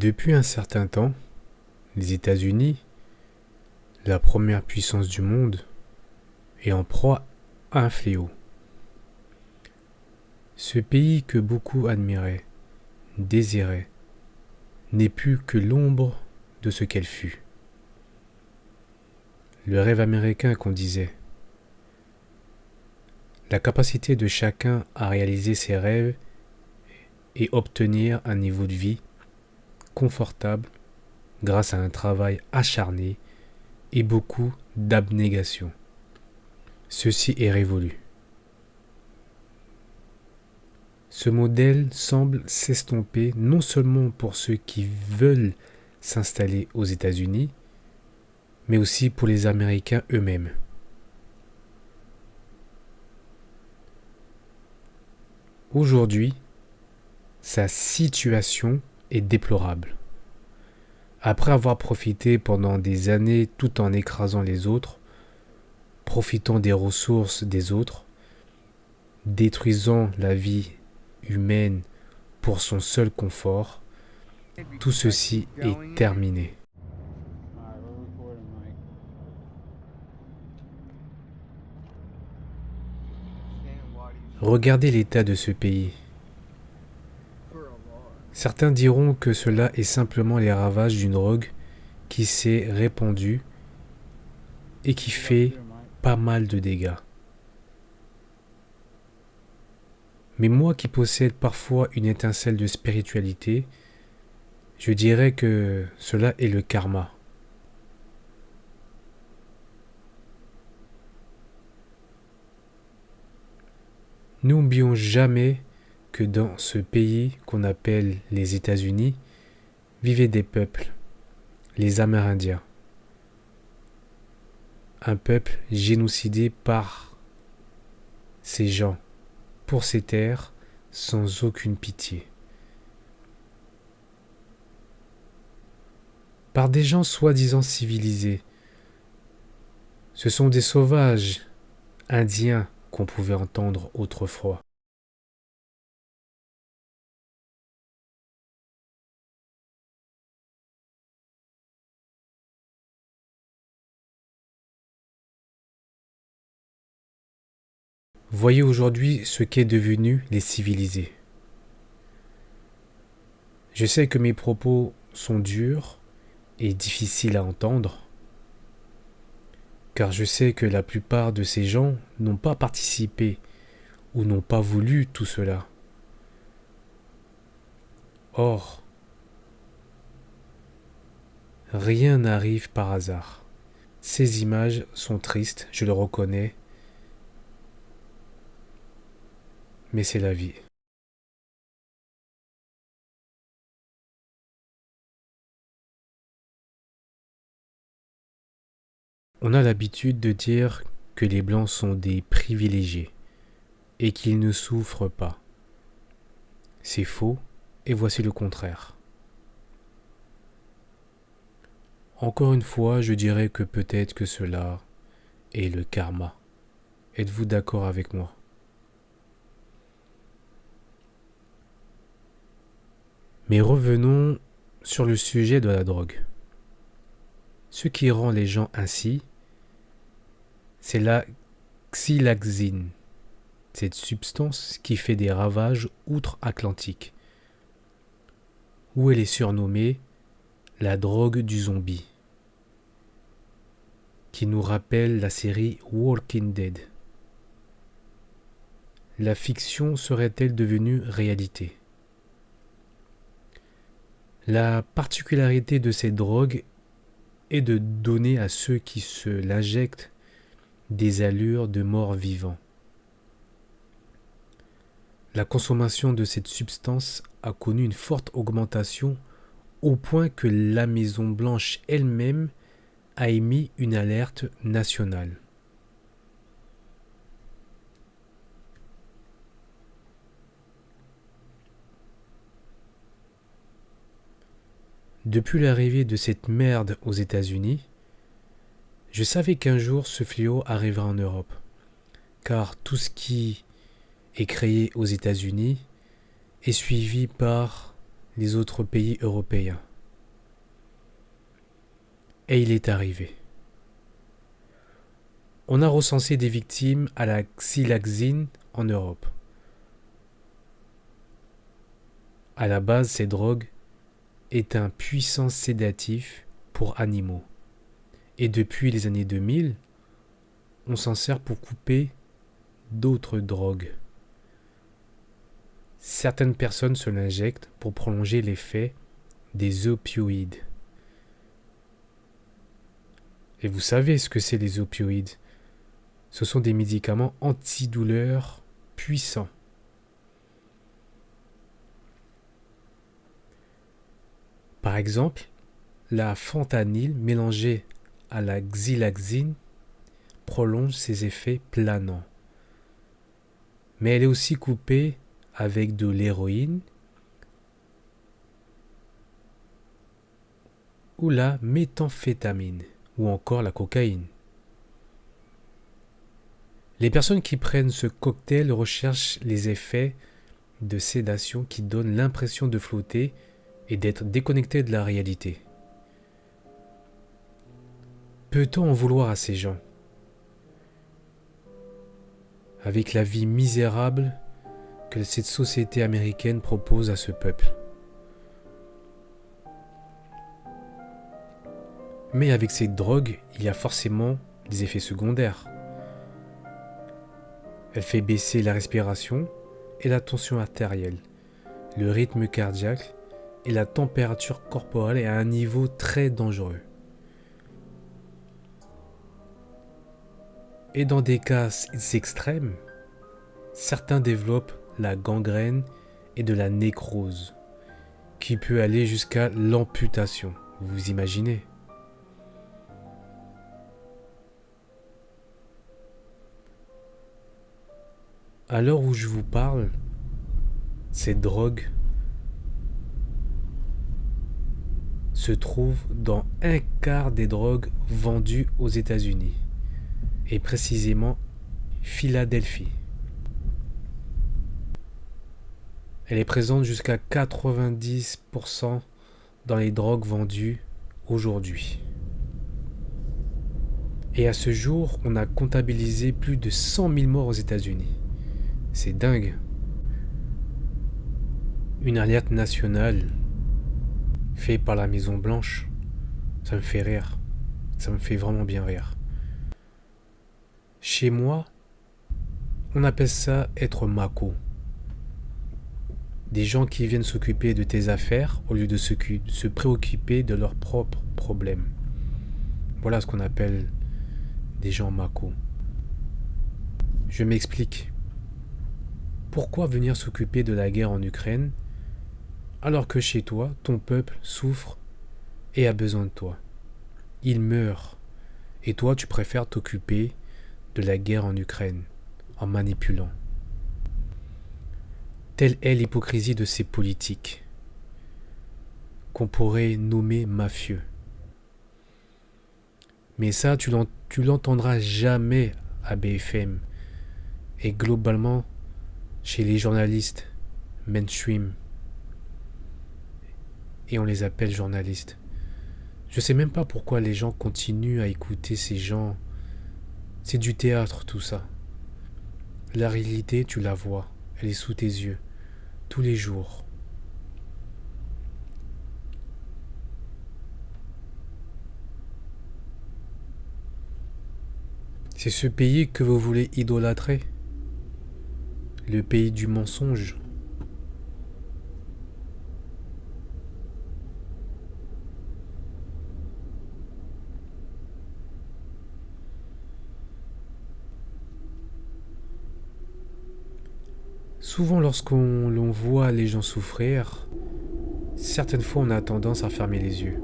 Depuis un certain temps, les États-Unis, la première puissance du monde, est en proie à un fléau. Ce pays que beaucoup admiraient, désiraient, n'est plus que l'ombre de ce qu'elle fut. Le rêve américain qu'on disait. La capacité de chacun à réaliser ses rêves et obtenir un niveau de vie confortable grâce à un travail acharné et beaucoup d'abnégation. Ceci est révolu. Ce modèle semble s'estomper non seulement pour ceux qui veulent s'installer aux États-Unis, mais aussi pour les Américains eux-mêmes. Aujourd'hui, sa situation est déplorable. Après avoir profité pendant des années tout en écrasant les autres, profitant des ressources des autres, détruisant la vie humaine pour son seul confort, tout ceci est terminé. Regardez l'état de ce pays. Certains diront que cela est simplement les ravages d'une drogue qui s'est répandue et qui fait pas mal de dégâts. Mais moi qui possède parfois une étincelle de spiritualité, je dirais que cela est le karma. N'oublions jamais que dans ce pays qu'on appelle les États-Unis, vivaient des peuples, les Amérindiens. Un peuple génocidé par ces gens, pour ces terres, sans aucune pitié. Par des gens soi-disant civilisés. Ce sont des sauvages, indiens, qu'on pouvait entendre autrefois. Voyez aujourd'hui ce qu'est devenu les civilisés. Je sais que mes propos sont durs et difficiles à entendre, car je sais que la plupart de ces gens n'ont pas participé ou n'ont pas voulu tout cela. Or, rien n'arrive par hasard. Ces images sont tristes, je le reconnais, mais c'est la vie. On a l'habitude de dire que les Blancs sont des privilégiés et qu'ils ne souffrent pas. C'est faux, et voici le contraire. Encore une fois, je dirais que peut-être que cela est le karma. Êtes-vous d'accord avec moi? Mais revenons sur le sujet de la drogue. Ce qui rend les gens ainsi, c'est la xylaxine, cette substance qui fait des ravages outre-Atlantique, où elle est surnommée la drogue du zombie, qui nous rappelle la série Walking Dead. La fiction serait-elle devenue réalité? La particularité de cette drogue est de donner à ceux qui se l'injectent des allures de morts-vivants. La consommation de cette substance a connu une forte augmentation au point que la Maison-Blanche elle-même a émis une alerte nationale. Depuis l'arrivée de cette merde aux États-Unis, je savais qu'un jour ce fléau arriverait en Europe, car tout ce qui est créé aux États-Unis est suivi par les autres pays européens. Et il est arrivé. On a recensé des victimes à la xylaxine en Europe. À la base, cette drogue est un puissant sédatif pour animaux. Et depuis les années 2000, on s'en sert pour couper d'autres drogues. Certaines personnes se l'injectent pour prolonger l'effet des opioïdes. Et vous savez ce que c'est les opioïdes? Ce sont des médicaments antidouleurs puissants. Par exemple, la fentanyl mélangée à la xylaxine prolonge ses effets planants. Mais elle est aussi coupée avec de l'héroïne ou la méthamphétamine ou encore la cocaïne. Les personnes qui prennent ce cocktail recherchent les effets de sédation qui donnent l'impression de flotter et d'être déconnecté de la réalité. Peut-on en vouloir à ces gens? Avec la vie misérable que cette société américaine propose à ce peuple. Mais avec cette drogue, il y a forcément des effets secondaires. Elle fait baisser la respiration et la tension artérielle, le rythme cardiaque et la température corporelle à un niveau très dangereux. Et dans des cas extrêmes, certains développent la gangrène et de la nécrose, qui peut aller jusqu'à l'amputation. Vous imaginez? À l'heure où je vous parle, cette drogue se trouve dans un quart des drogues vendues aux États-Unis, et précisément Philadelphie. Elle est présente jusqu'à 90% dans les drogues vendues aujourd'hui. Et à ce jour, on a comptabilisé plus de 100 000 morts aux États-Unis. C'est dingue. Une alerte nationale faite par la Maison Blanche, ça me fait rire. Ça me fait vraiment bien rire. Chez moi, on appelle ça être maco. Des gens qui viennent s'occuper de tes affaires au lieu de se préoccuper de leurs propres problèmes. Voilà ce qu'on appelle des gens maco. Je m'explique. Pourquoi venir s'occuper de la guerre en Ukraine alors que chez toi, ton peuple souffre et a besoin de toi? Il meurt. Et toi, tu préfères t'occuper de la guerre en Ukraine en manipulant. Telle est l'hypocrisie de ces politiques qu'on pourrait nommer mafieux. Mais ça, tu l'entendras jamais à BFM et globalement chez les journalistes mainstream. Et on les appelle journalistes. Je sais même pas pourquoi les gens continuent à écouter ces gens. C'est du théâtre tout ça. La réalité, tu la vois. Elle est sous tes yeux. Tous les jours. C'est ce pays que vous voulez idolâtrer? Le pays du mensonge? Souvent lorsqu'on voit les gens souffrir, certaines fois on a tendance à fermer les yeux,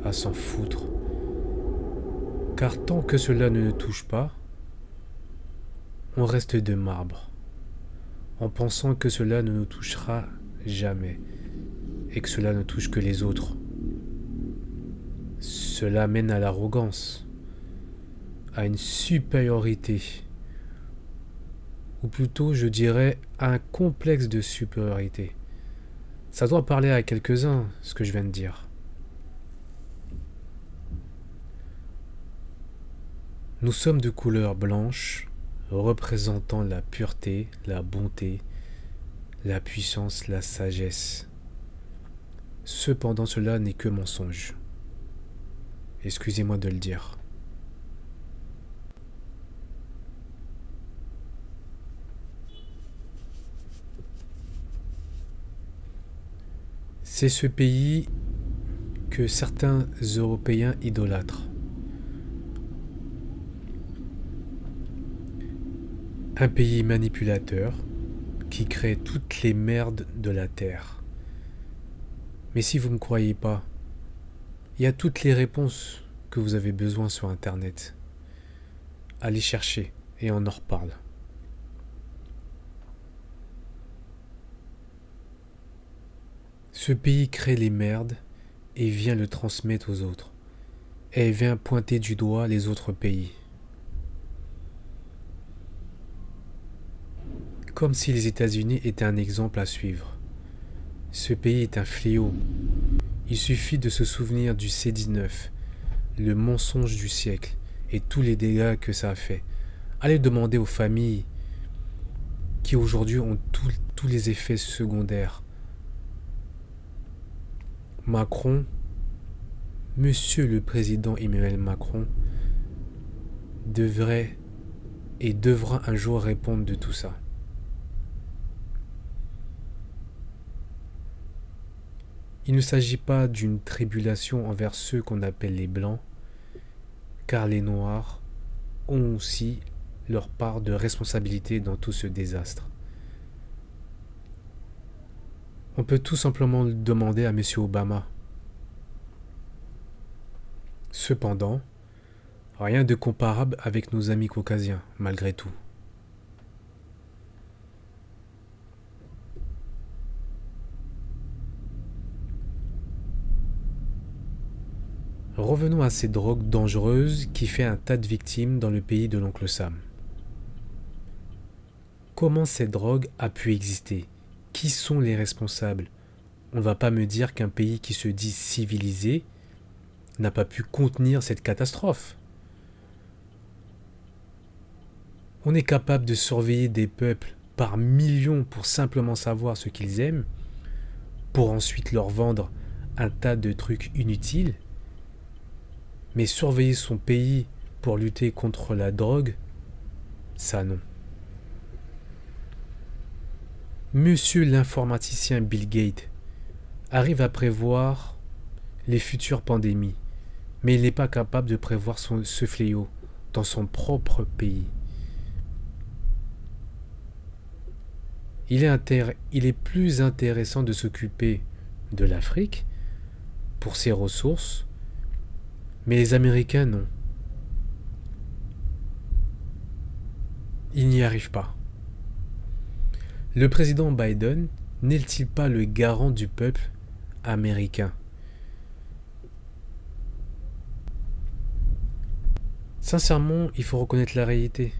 à s'en foutre. Car tant que cela ne nous touche pas, on reste de marbre, en pensant que cela ne nous touchera jamais, et que cela ne touche que les autres. Cela mène à l'arrogance, à une supériorité, ou plutôt je dirais à un complexe de supériorité. Ça doit parler à quelques-uns, ce que je viens de dire. Nous sommes de couleur blanche, représentant la pureté, la bonté, la puissance, la sagesse. Cependant, cela n'est que mensonge. Excusez-moi de le dire. C'est ce pays que certains Européens idolâtrent. Un pays manipulateur qui crée toutes les merdes de la Terre. Mais si vous ne me croyez pas, il y a toutes les réponses que vous avez besoin sur Internet. Allez chercher et on en reparle. Ce pays crée les merdes et vient le transmettre aux autres. Et vient pointer du doigt les autres pays. Comme si les États-Unis étaient un exemple à suivre. Ce pays est un fléau. Il suffit de se souvenir du C-19, le mensonge du siècle et tous les dégâts que ça a fait. Allez demander aux familles qui aujourd'hui ont tous les effets secondaires. Macron, Monsieur le Président Emmanuel Macron, devrait et devra un jour répondre de tout ça. Il ne s'agit pas d'une tribulation envers ceux qu'on appelle les Blancs, car les Noirs ont aussi leur part de responsabilité dans tout ce désastre. On peut tout simplement le demander à M. Obama. Cependant, rien de comparable avec nos amis caucasiens, malgré tout. Revenons à ces drogues dangereuses qui fait un tas de victimes dans le pays de l'oncle Sam. Comment cette drogue a pu exister? Qui sont les responsables? On ne va pas me dire qu'un pays qui se dit civilisé n'a pas pu contenir cette catastrophe. On est capable de surveiller des peuples par millions pour simplement savoir ce qu'ils aiment, pour ensuite leur vendre un tas de trucs inutiles. Mais surveiller son pays pour lutter contre la drogue, ça non. Monsieur l'informaticien Bill Gates arrive à prévoir les futures pandémies, mais il n'est pas capable de prévoir ce fléau dans son propre pays. Il est plus intéressant de s'occuper de l'Afrique pour ses ressources, mais les Américains non. Ils n'y arrivent pas. Le président Biden n'est-il pas le garant du peuple américain? Sincèrement, il faut reconnaître la réalité.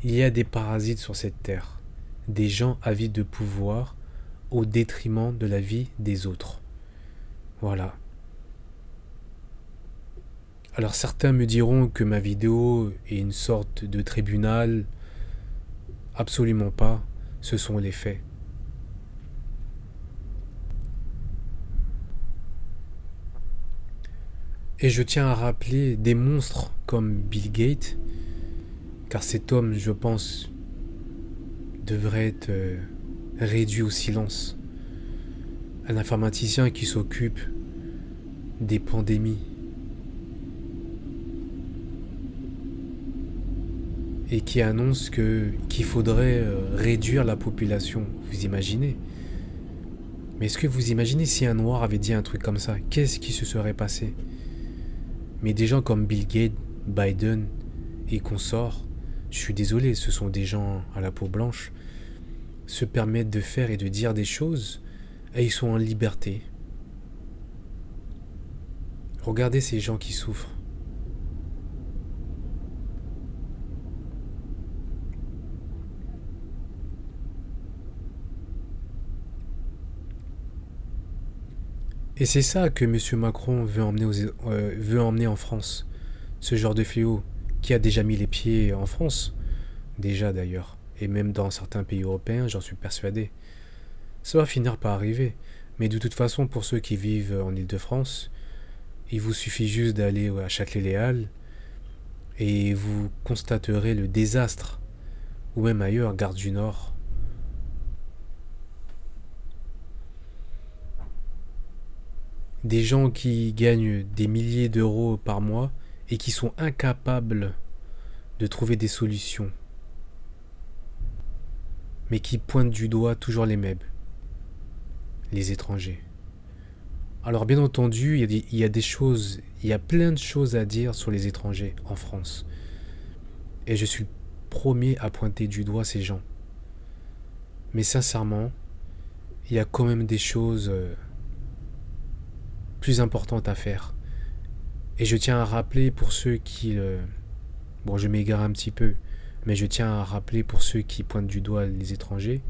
Il y a des parasites sur cette terre, des gens avides de pouvoir au détriment de la vie des autres. Voilà. Alors certains me diront que ma vidéo est une sorte de tribunal. Absolument pas, ce sont les faits. Et je tiens à rappeler des monstres comme Bill Gates, car cet homme, je pense, devrait être réduit au silence. Un informaticien qui s'occupe des pandémies. Et qui annonce qu'il faudrait réduire la population. Vous imaginez? Mais est-ce que vous imaginez si un noir avait dit un truc comme ça? Qu'est-ce qui se serait passé? Mais des gens comme Bill Gates, Biden et consorts, je suis désolé, ce sont des gens à la peau blanche, se permettent de faire et de dire des choses et ils sont en liberté. Regardez ces gens qui souffrent. Et c'est ça que M. Macron veut emmener en France, ce genre de fléau qui a déjà mis les pieds en France, déjà d'ailleurs, et même dans certains pays européens, j'en suis persuadé. Ça va finir par arriver, mais de toute façon, pour ceux qui vivent en Île-de-France, il vous suffit juste d'aller à Châtelet-Les Halles et vous constaterez le désastre, ou même ailleurs, Gare du Nord. Des gens qui gagnent des milliers d'euros par mois et qui sont incapables de trouver des solutions, mais qui pointent du doigt toujours les mêmes, les étrangers. Alors bien entendu, il y a des choses, il y a plein de choses à dire sur les étrangers en France. Et je suis le premier à pointer du doigt ces gens. Mais sincèrement, il y a quand même des choses plus importantes à faire. Et je tiens à rappeler pour ceux qui... bon, je m'égare un petit peu, mais je tiens à rappeler pour ceux qui pointent du doigt les étrangers,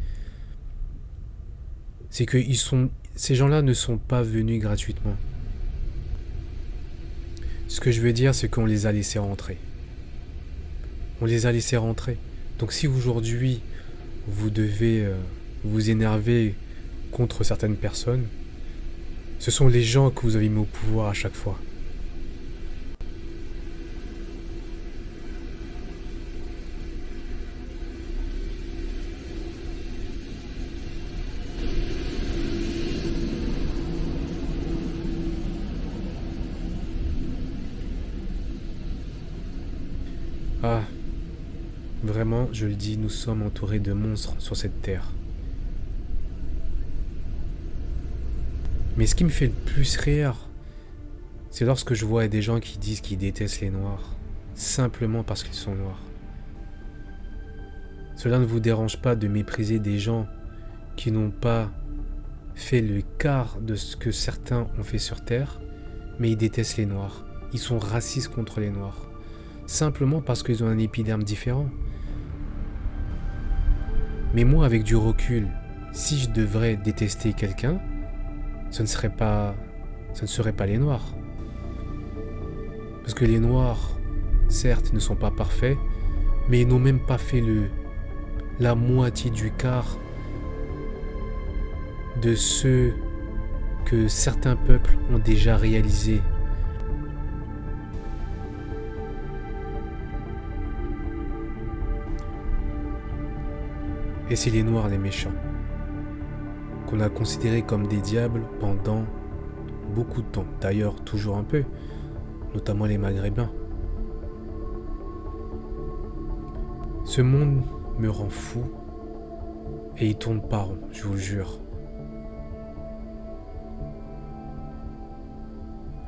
c'est que ces gens-là ne sont pas venus gratuitement. Ce que je veux dire, c'est qu'on les a laissés rentrer. On les a laissés rentrer. Donc si aujourd'hui, vous devez vous énerver contre certaines personnes, ce sont les gens que vous avez mis au pouvoir à chaque fois. Ah, vraiment, je le dis, nous sommes entourés de monstres sur cette terre. Mais ce qui me fait le plus rire, c'est lorsque je vois des gens qui disent qu'ils détestent les noirs, simplement parce qu'ils sont noirs. Cela ne vous dérange pas de mépriser des gens qui n'ont pas fait le quart de ce que certains ont fait sur Terre, mais ils détestent les noirs. Ils sont racistes contre les noirs. Simplement parce qu'ils ont un épiderme différent. Mais moi, avec du recul, si je devrais détester quelqu'un, ce ne serait pas les noirs. Parce que les noirs, certes, ne sont pas parfaits, mais ils n'ont même pas fait la moitié du quart de ce que certains peuples ont déjà réalisé. Et c'est les noirs les méchants, qu'on a considérés comme des diables pendant beaucoup de temps, d'ailleurs toujours un peu, notamment les Maghrébins. Ce monde me rend fou et il tourne pas rond, je vous le jure.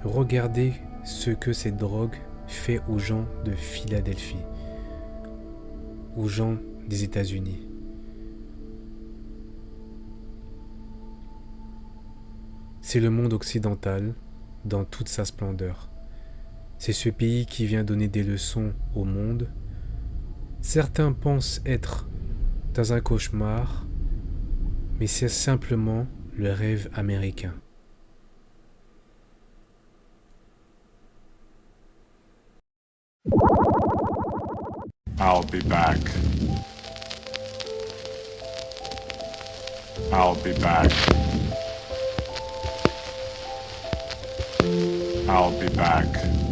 Regardez ce que cette drogue fait aux gens de Philadelphie, aux gens des États-Unis. C'est le monde occidental dans toute sa splendeur. C'est ce pays qui vient donner des leçons au monde. Certains pensent être dans un cauchemar, mais c'est simplement le rêve américain. I'll be back. I'll be back. I'll be back.